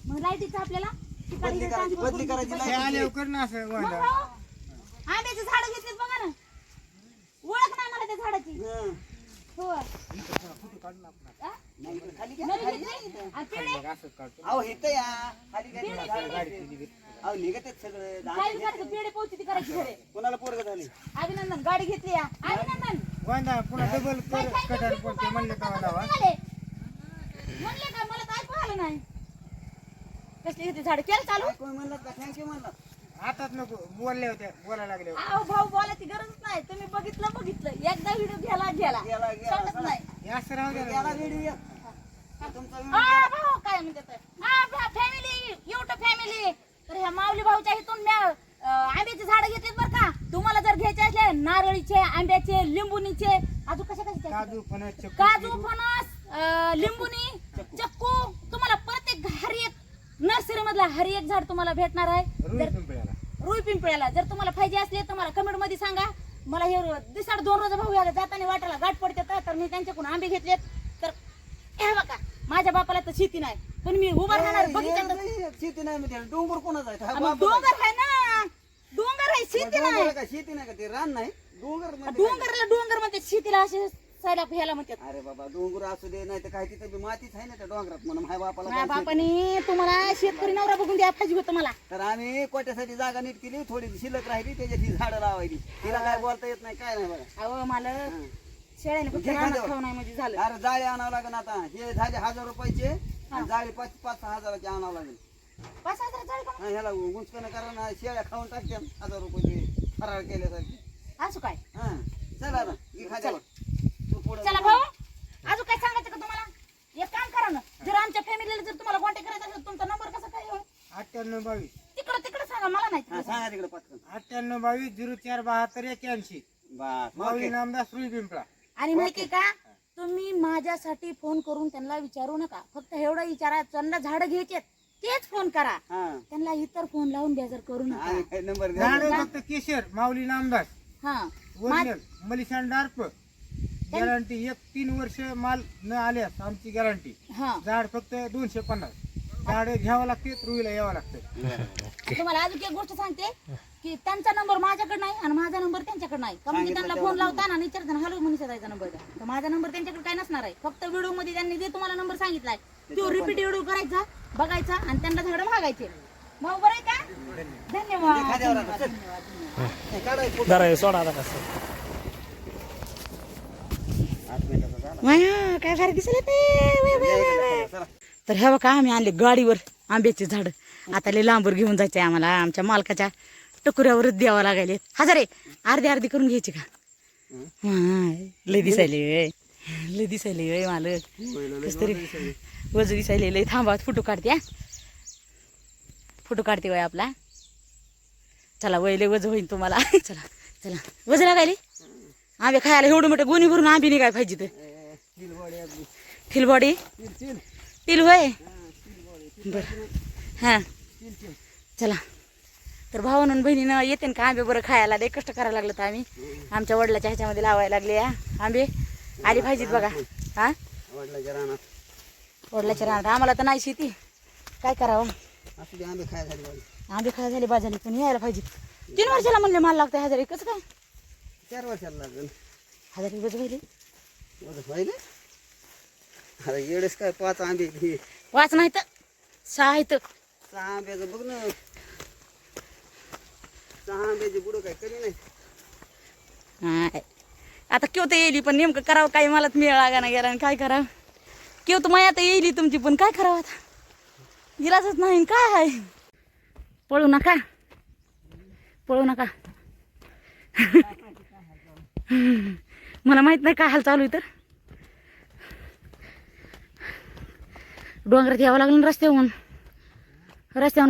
मग लाईटीचं आपल्याला बदली करायची हे आल्यावर कर ना असं मग वांदा. हो. आंब्याची झाड घेतलीत बघा ना, ओळख नाही मला त्या झाडाची. हो आ? खाली घ्या, नवी खाली घेतली? घ्या. आणि पेढे? असं काढतो. अहो इथं या खाली घ्या. पेढे. अहो निघत आहेत सगळं काय करायचं, पेढे पोहोचते ती करायची घरे. कोणाला पोरग झाले अभिनंदन, गाडी घेतली या. अभिनंदन. वांदा पुन्हा डबल काय कर काय कटार तुम्ही पडते काय म्हणले म्हणता का तसं लावा. निघाले? म्हणले का मला तर ऐकू आलं नाही. कसली होती झाड केलं चालू? कोण म्हणलं का थँक्यू म्हणलं आताच नको बोलल्या होत्या बोलायला लागल्या होत्या. अहो भाऊ बोलायची गरज नाही. तुम्ही बघितलं एकदा व्हिडिओ गेला गेला, समजत गेला. नाही. हे असं राहू द्या याला ना. व्हिडिओ तुमचा भाऊ काय म्हणतात फॅमिली, युट्यूब फॅमिली. तर ह्या माऊली भाऊच्या इथून मी आंब्याचे झाड घेतलेत बरं का. तुम्हाला जर घ्यायचे असले नारळीचे, आंब्याचे, लिंबुनीचे, अजून कशाचे काजू फणस चक्कू, काजू, फणस, लिंबुनी, चक्कू, तुम्हाला प्रत्येक हर एक नर्सरी मधला हर एक झाड तुम्हाला भेटणार आहे. रुई पिंपळ्याला. रुई पिंपळ्याला जर तुम्हाला पाहिजे असले तर मला कमेंट मध्ये सांगा. मला हे दिसाड 2 रोज भाऊ याला जाताना वाटायला गाठ पडते तर मी त्यांच्याकडून आंबे घेतलेत. तर हे बघा, माझ्या बापाला तर शेती नाही पण मी उभा राहणार बगीच्यात. शेती नाही म्हणजे डोंगर कोणाचा आहे? हा मग बाप डोंगर आहे ना, डोंगर आहे, शेती नाही. डोंगर का शेती नाही का ते रान नाही डोंगर म्हणजे काय? डोंगरला डोंगर म्हणते, शेतीला असे सायला ह्याला म्हणतात. अरे बाबा डोंगर असू दे नाही तर काय तिथे बी मातीच आहे ना त्या डोंगरात म्हणून माझ्या बापाला माझ्या काय शेती? बापाने तुम्हाला शेतकरी नवरा बघून द्या पाहिजे होतं मला. तर आम्ही कोट्यासाठी जागा नीट केली थोडी शिल्लक राहिली त्याच्यात ही झाडं लावायची तिला काय बोलता येत नाही काय नाही बघा अहो मला हं. शेळ्याने फक्त घे रानात खांद्यावर. खाऊ नाही म्हणजे झालं. अरे जाळे आणावं लागेल आता हे झाले 1000 रुपयाचे आणि जाळे 5-6 हजाराचे आणावं लागेल 5,000 झालं का? हा, ह्याला गुंजकणं करा ना शेळ्या खाऊन टाकते 1000 रुपयाचे फराळ केल्यासारखे असं काय? हा चला ना घे खाद्यावर तू पुढं चला भाऊ, अजून काय सांगायचं का तुम्हाला? एक काम करा ना, जर आमच्या फॅमिलीला जर तुम्हाला कॉन्टॅक्ट करायचा असेल तुमचा नंबर कसा काय हो? 9822 तिकडं सांगा, मला नाही हा, तिकडं. सांगा तिकडे पटकन 9822 047281. बस माऊली ओके. नामदास रुई पिंपळा. आणि माहिती का, तुम्ही माझ्यासाठी फोन करून त्यांना विचारू नका. फक्त एवढं विचारा, त्यांना झाड घ्यायचे तेच फोन करा. हा त्यांना इतर फोन लावून बेजार करू नका. आणि काय नंबर द्या झाड फक्त केशर माऊली नामदास हा ओरिजिनल मलिशान डार्प गॅरंटी 3 वर्ष माल न आल्यास आमची गॅरंटी. हा झाड फक्त 250. झाड घ्यावं लागते रुईला यावं लागतं. तुम्हाला अजून एक गोष्ट सांगते की त्यांचा नंबर माझ्याकडे नाही आणि माझा नंबर त्यांच्याकडे नाही. कारण की त्यांना फोन लावताना आणि विचारताना हॅलो मनीषा ताईचा नंबर द्या, तर माझा नंबर त्यांच्याकडे काय नसणार आहे. फक्त व्हिडिओ मध्ये त्यांनी जे तुम्हाला नंबर सांगितलाय तो रिपीट व्हिडिओ करायचा, बघायचा आणि त्यांना झाड मागायचे. मग बरं आहे का? धन्यवाद. खाद्यावर आता, चल. हे काढाय फोटो. जरा सोडा आता कसं 8 मिनिटाचा झाला. माया काय भारी दिसले ते. चला. तर हे बघा आम्ही आणले गाडीवर आंब्याचे झाड. आता लय लांबवर घेऊन जायचंय आम्हाला. आमच्या मालकाच्या टकुऱ्यावरच द्यावं लागायले. हजारे अर्धी करून घ्यायची का? लय दिसायले लय दिसायले मालक कस तरी वज दिसायले लय. थांबा फोटो काढते. फोटो काढते वय आपला. चला वय लय वज होईल तुम्हाला. चला चला वज लागायले. आंबे खायला एवढं मोठं गोणी भरून आंबे निघाय पाहिजे. तर फिलबॉडी टिल होय बर हां चला. तर भावानं आणि बहिणीनं येते ना का आंबे बरं खायला. लय कष्ट करायला लागलं तर आम्ही आमच्या वडिलाच्या ह्याच्यामध्ये लावायला लागले. आंबे आले पाहिजेत बघा. हा वडिलांच्या रानात वडिलाच्या रानात. आम्हाला तर नाही शेती, काय करावं. असू दे आंबे खायला झाले बाई. आंबे खायला झाले बाजारी पण यायला पाहिजे. 3 वर्षाला म्हणले मला लागतं 1000 कसं काय 4 वर्षाला लागेल 1000 बज व्हायले. व्हायले. अरे येडेस काय 5 आंबे घे. 5 नाही तर 6 आहेत. 6 आंब्याचं बघ ना 6 आंब्याची बुडं काय कमी नाही. हाय. आता केव तर येईल पण नेमकं करावं काय मला मिळ लागा ना गेला. काय करावं केव तर माया आता येईल तुमची पण काय करावं आता इलाजच नाही. काय आहे पळू नका पळू नका. मला माहित नाही काय हाल चालू आहे. तर डोंगरात यावं लागलं ना रस्त्यावरून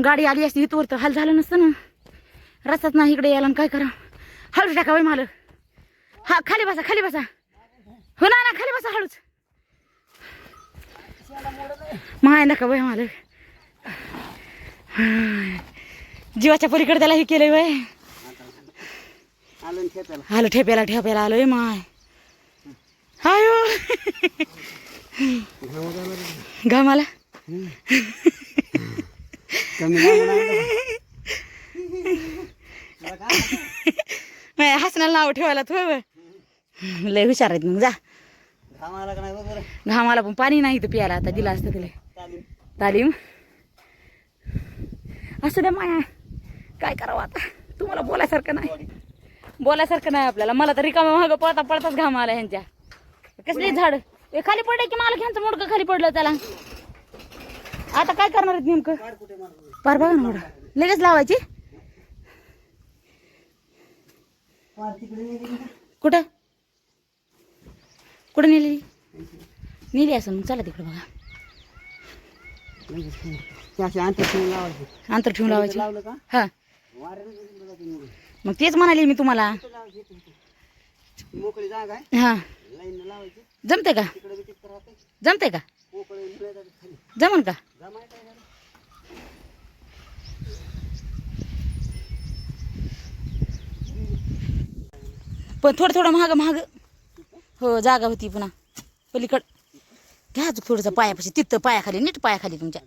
गाडी आली असती इथवर तर हाल झालं नसतं ना. रस्ताच नाही इकडे यायला काय करा. हळूच टाका वय मालक. हा खाली बसा हो ना खाली बसा हळूच. माय नका वय मालक. जीवाच्या पलीकडे त्याला हे केलंय वय. आलं खेळायला आलं ठेप्याला आलोय माय. हायो घामाला कमी लागलं नाही. तुला काय माझ्या हसण्याला नाव ठेवायला थोय व्हय. लय हुशार आहेत मग जा. घाम आला का नाही बरोबर घामाला पण पाणी नाही तर प्यायला आता दिलं असतं तिला चालेल. तालीम. असू द्या माया काय करावं आता तुम्हाला बोलायसारखं नाही बोलायसारखं नाही आपल्याला. मला तर रिकामा मागं पळता पळताच घाम आला ह्यांच्या. कसली झाड हे खाली पडले की मला ह्यांचं मुडकं खाली पडलं त्याला. आता काय करणार आहेत नेमकं काढ कुठे मारू. पार बघा ना मोठं. लगेच लावायची पार तिकडे नाही गेली का? कुठं कुठं नेली नेली असं मग चला तिकडं बघा. लगेच काय. ते अशी अंतर ठेवून लावायची. अंतर ठेवून लावायची लावलं का हा. वाऱ्यानं गेली बघा ती मुलं. मग तेच म्हणाले मी तुम्हाला. इथं लावायची, इथं, इथं. मोकळी जागा आहे हा लाईन लावायची. जमते का तिकडे बी तिकडे राहते जमते का मोकळे मुळे जातात खाली. जमन का जमाय काय झालं. पण थोडं थोडं महाग महाग हो जागा होती पुन्हा पलीकड घ्या थोडंसं पायापाशी तिथं पायाखाली नीट पायाखाली तुमच्या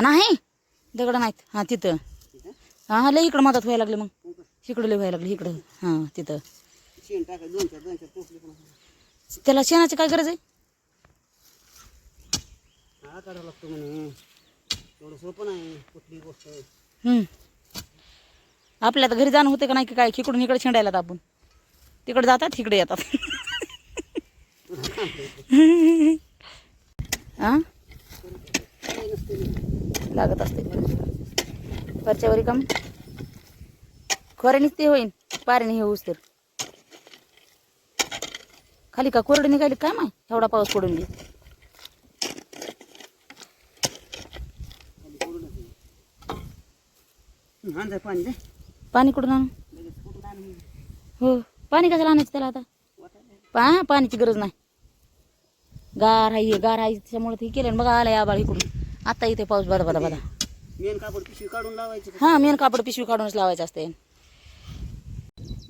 नाही दगड नाहीत हां तिथं हां लय इकडं मदत व्हायला लागली मग इकडं लय व्हायला लागली इकडं हां तिथं शेण टाका दोन चार टोपले पण त्याला शेणाची काय गरज आहे हा काढावं लागतं म्हणे. एवढं सोपं नाही कुठली गोष्ट. आपल्या तर घरी जाणं होते का नाही की काय इकडून इकडे शेंडायला आपण तिकडे जातात इकडे येतात हां लागत असते परच्यावरी काम खोऱ्यानेच ते होईन पाऱ्याने हे होऊस तर खाली का कोरडे निघाली काय माय एवढा पाऊस पडून गेला. आणजाय पाणी दे. पाणी कुठून आणू लगेच कुठून आणू. हो पाणी कशाला आणायचं त्याला आता पाण्याची गरज नाही गार आहे त्याच्यामुळे ते केलं बघा आलाय आबाळ इकडून आता इथे पाऊस बदा बदा बदा. मेन कापड पिशवी काढून लावायची. हां मेन कापड पिशवी काढूनच लावायचं असते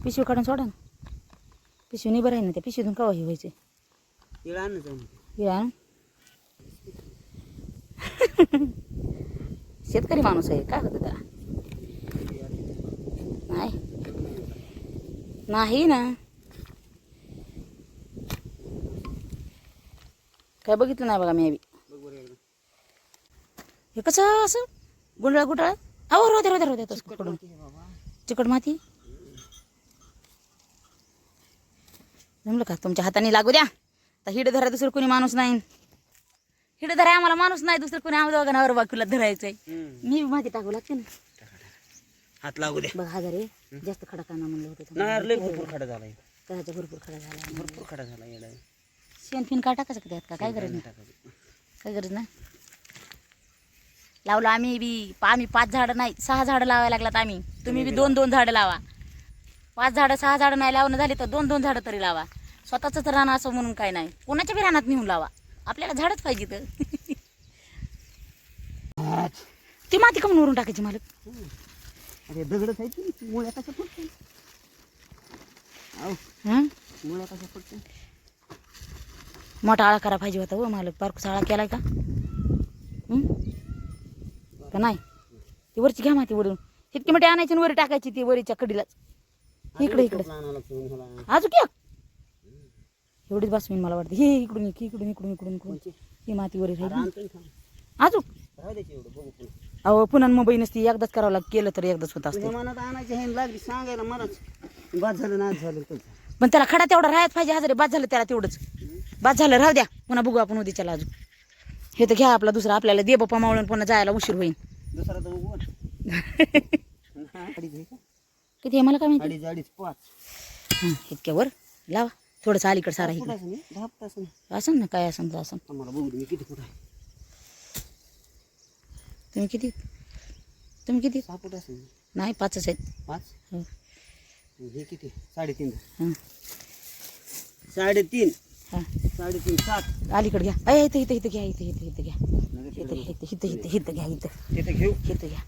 पिशवी काढून सोडा ना पिशवी नाही बरं आहे ना त्या पिशवीतून कवा हे व्हायचे तिला आणणं जाऊन. हे आण. शेतकरी माणूस आहे काय होतं त्याला नाही नाही ना काय बघितलं नाही बघा मी बी. बघ बरं एकदा. हे कसं असं गुंडळा गुंडाळा अहो रोद्या तसं पडून बाबा चिकट माती जमलं का तुमच्या हाताने लागू द्या तर हिड धरा दुसरं कोणी माणूस नाही हिड धरा आम्हाला माणूस नाही दुसरं कोणी आम्हाला दोघांवर बाकीला धरायचंय मी माती टाकू लागते ना हात लागू दे. बघ हजार आहे जास्त खडा काना म्हणलं होतं नाही लय भरपूर खडा झालाय. त्याचा भरपूर खडा झाला भरपूर खडा झाला येडा. शेण फिन काय टाकायचं का त्यात का काय गरज नाही काय गरज नाही लावलं आम्ही बी आम्ही 5 झाडं नाही 6 झाडं लावायला लागलात आम्ही तुम्ही बी 2-2 झाडं लावा 5 झाडं 6 झाडं नाही लावणं झाली तर 2-2 झाडं तरी लावा स्वतःच राहणं असं म्हणून काय नाही कोणाच्या बी रानात नेऊन लावा आपल्याला झाडच पाहिजे तर ती माती कमून वरून टाकायची मालक अरे दगडच आहे ती मुळ्या कशा पडते. हां मुळ्या कशा पडते. मोठा आळा करा पाहिजे होता हो मालक पारकूस आळा केलाय का का नाही ती वरची घ्या माती वरून इतकी मोठी आणायची आणि वर टाकायची ती वरीच्या कडीलाच इकडे इकडे अजून क्या एवढीच बसवीन मला वाटतं हे इकडून इकडून इकडून इकडून इकडून ही माती वरी राहिली अजून अहो पुन्हा मुंबई नसती एकदाच करावं लाग केलं तर एकदाच होत असते मनात आणायची हे लागली सांगायला मलाच बाद झालं नाही झालं तुझं. पण त्याला खडा तेवढा राहायच पाहिजे हजारे बाद झालं त्याला तेवढंच बाद झालं राहू द्या पुन्हा बघू आपण उद्याच्याला अजून हे तर घ्या आपला दुसरा आपल्याला दे बाप्पा मावळून पुन्हा जायला उशीर होईल दुसरा तर उगवण. अडीच आहे का? किती आहे मला काय माहिती 2.5 हां इतक्यावर लावा थोडंसं अलीकडे सारा इकडे फुटाचं नाही 10 फुटाचं नाही. असं ना काय असं असं आम्हाला बघू दे मी किती फूट आहे. तुम्ही किती 6 फूट असेल. नाही 5च आहेत 5 हो हे किती 3.5 हां 3.5 हां 3.5 7 अलीकडे घ्या अय इथं इथं इथं घ्या इथं घ्या इथं घ्या तिथे घेऊ इथं घ्या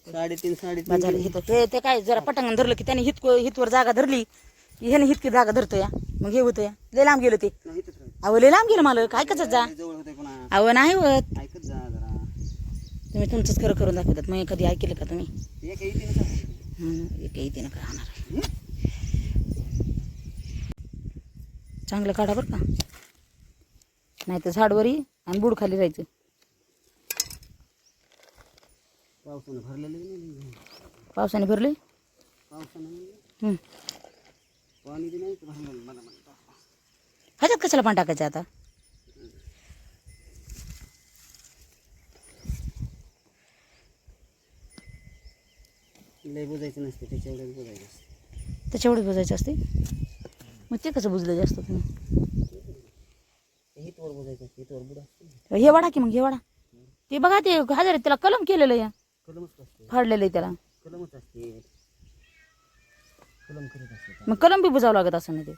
3.5 बाजार इथं ते काय जरा पटांगण धरलं की त्याने हितवर जागा धरली की ह्याने हितकी जागा धरतो या मग हे होतं या लय लांब गेलं ते नाही इथंच राहू. अहो लय लांब गेलं मला काय कसं जा जवळ होते पुन्हा अहो नाही होत ऐकत जा जरा तुम्ही तुमचंच खरं करून दाखवतात, मग कधी ऐकलं का तुम्ही? एक इथे नका. एक इथे काय होणार आहे. चांगलं काढा बरं का, नाही तर झाडवरी आणि बुड खाली राहायचं. पावसानं भरलेलं नाही. पावसाने भरले. पावसानं पाणी बी नाही भरलं मला म्हणता. ह्याच्यात कशाला पाणी टाकायचं आता? लय बुजायचं नसते, त्याच्या एवढं बुजायचं असते. त्याच्यावढे बुजायचं असते. मग ते कसं बुजलं जास्त तुम्ही? हितवर बुजायचं असते, हितवर बुडा असते. हे वाडा की मग हे वाडा. ते बघा ते हजार त्याला कलम केलेलं या कलमच असते, फाडलेलं आहे त्याला. कलमच असते, कलम करीत असते. मग कलम बी बुजावं लागत असं नाही ते.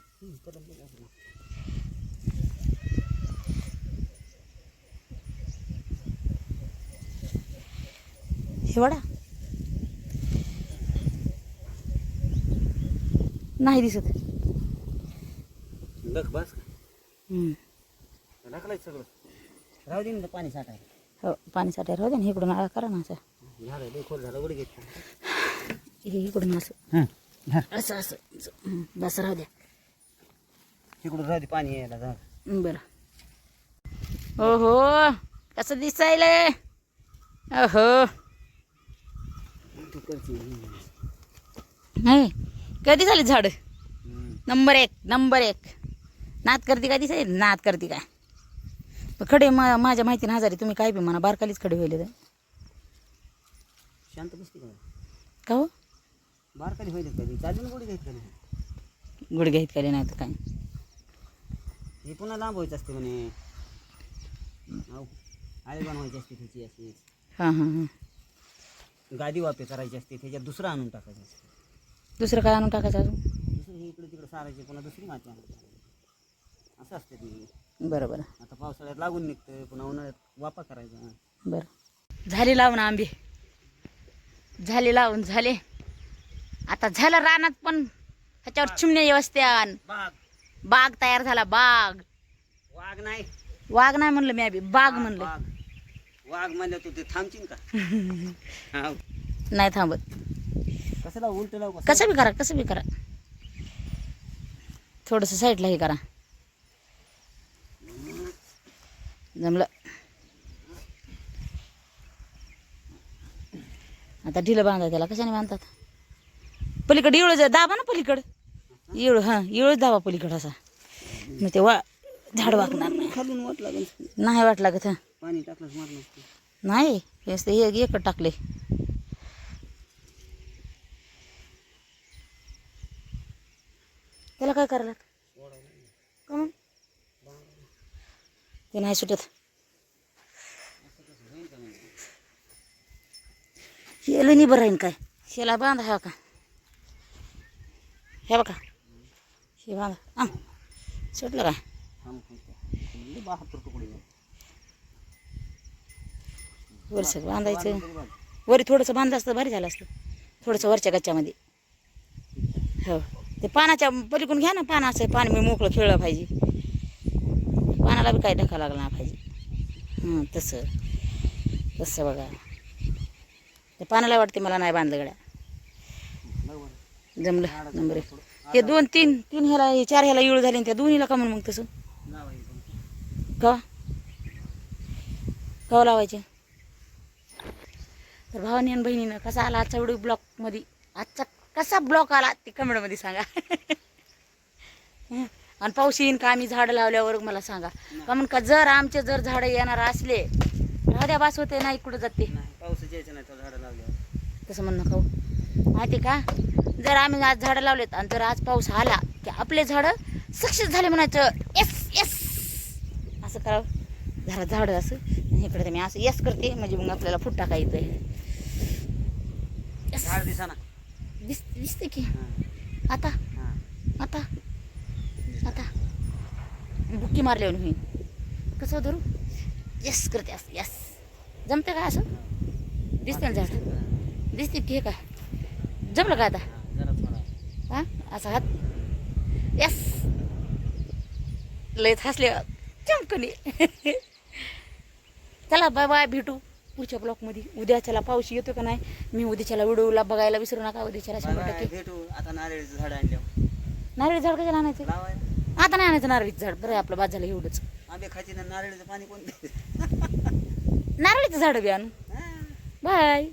कलम बुजायचं. हे वाडा नाही दिसत. लख बस हम्म. टाकलायचं सगळं. राहू दे ना पाणी साठायला. हो पाणी साठ्या राहू दे ना. इकडून आळा करा ना असं. झालं लय खोल झालं, उडी घेत. इकडून असं असं असं बस राहू द्या. तिकडून राहू दे पाणी यायला. झालं बरं. ओहो कसं दिसायलंय. ओहो तू करते. नाही कधी झाले झाड. नंबर एक नंबर एक. नात करते काय दिसाय. नात करते काय. पण खडे माझ्या माहितीने हजारी तुम्ही काय बी म्हणा बारकालीच खडे व्हायले तर. शांत बसते का का हो बारकाली व्हायला कधी चालून गोडी घ्यायचं नाही. गुडघ्या इतकाले नाही तर काय. हे पुन्हा लांब व्हायचं असते म्हणे. आळी बनवायची असते त्याची अशी. हां हां हां. गादी वापे करायची असते, त्याच्यात दुसरं आणून टाकायचं असते. दुसरं काय आणून टाकायचं अजून. दुसरं हे इकडे तिकडे सारायचे, पुन्हा दुसरी माती आणायची. असं असते ती. बरं बरं आता पावसाळ्यात लागून निघतं, पुन्हा उन्हाळ्यात वापा करायचा. बरं. झाले लावून आंबे. झाले लावून झाले. आता झालं रानात पण ह्याच्यावर चिमण्या व्यवस्थान. बाग बाग तयार झाला. बाग. वाघ नाही, वाघ नाही म्हणलं मी आधी बाग म्हणलं. वाघ वाघ म्हणलं तू ते थांबशील का? हा. नाही थांबत. कसं लाव उलट लाव कसं बी करा कसं बी करा. थोडंसं साईडला हे करा. जमलं. आता ढिलं बांधा त्याला. कशाने बांधतात. पलीकडे इळू दाबा ना पलीकडं. इळू हां इळूच दाबा पलीकडं असा. मग ते झाड वाकणार नाही. खालून वाट लागेल. नाही वाट लागत. पाणी टाकलंच मारलं असतं. नाही हेच ते एकच टाकले. त्याला काय करायला का मग ते नाही सुटत. हेला नाही बरं राहीन काय. शेला बांधा हा का. हे बघा हे बांधा. हां सुटलं काय. 72 तुकडे. वरचं बांधायचं. वरी थोडंसं बांधलं असतं भारी झालं असतं. थोडंसं वरच्या गच्च्यामध्ये. हो ते पानाच्या पलीकडून घ्या ना. पानाचं पाणी मी मोकळं खेळलं पाहिजे. पानाला बी काही ढका लागला नाही पाहिजे. हां तसं तसं बघा. ते पानाला वाटते मला नाही बांधलं गड्या. जमलं नंबर एक. हे 2 3 ह्याला 4 ह्याला इळू झाले. त्या दोन्हीला का म्हणून मग तसं का कवा लावायचे. तर भावानी आणि बहिणीनं कसा आला आजचा व्हिडिओ ब्लॉगमध्ये. आजचा कसा ब्लॉग आला ते कमेंटमध्ये सांगा. आणि पाऊस येईन का आम्ही झाडं लावल्यावर मला सांगा. का म्हणून का जर आमचे जर झाडं येणार असले राहू बास होते नाही कुठं जाते. पाऊस यायचं नाही तर झाडं लावल्यावर. तसं म्हणणं खाऊ माहिती का. जर आम्ही आज झाडं लावलेत आणि जर आज पाऊस आला की आपले झाडं सक्सेस झाले म्हणायचं. येस येस असं करावं. झाडं असं इकडे ते मी असं येस करते म्हणजे मग आपल्याला फूट टाकायचं. झाड दिसा ना. दिसते की आता आता आता बुक्की मारल्यावर होईल. कसं धरू येस करते असं. येस जमते का असं. दिसते ना झाड. दिसते की हे काय जमलं का आता. हां असा हात. येस लयच हसले चमकणी. चला बाय बाय भेटू पुढच्या ब्लॉकमध्ये. उद्याच्याला पाऊस येतो का नाही मी उद्याच्याला व्हिडिओला बघायला विसरू नका. उद्याच्याला 100%. भेटू आता नारळीचं झाड आणल्यावर नारळी झाड कशाला आणायचं? लावायला. आता नाही आणायचं नारळीचं झाड. बरं आहे आपलं बाद झालं एवढंच. आंबे खायचे ना नारळीचं पाणी कोण देते? नारळीचं झाड बी आणू. बाय.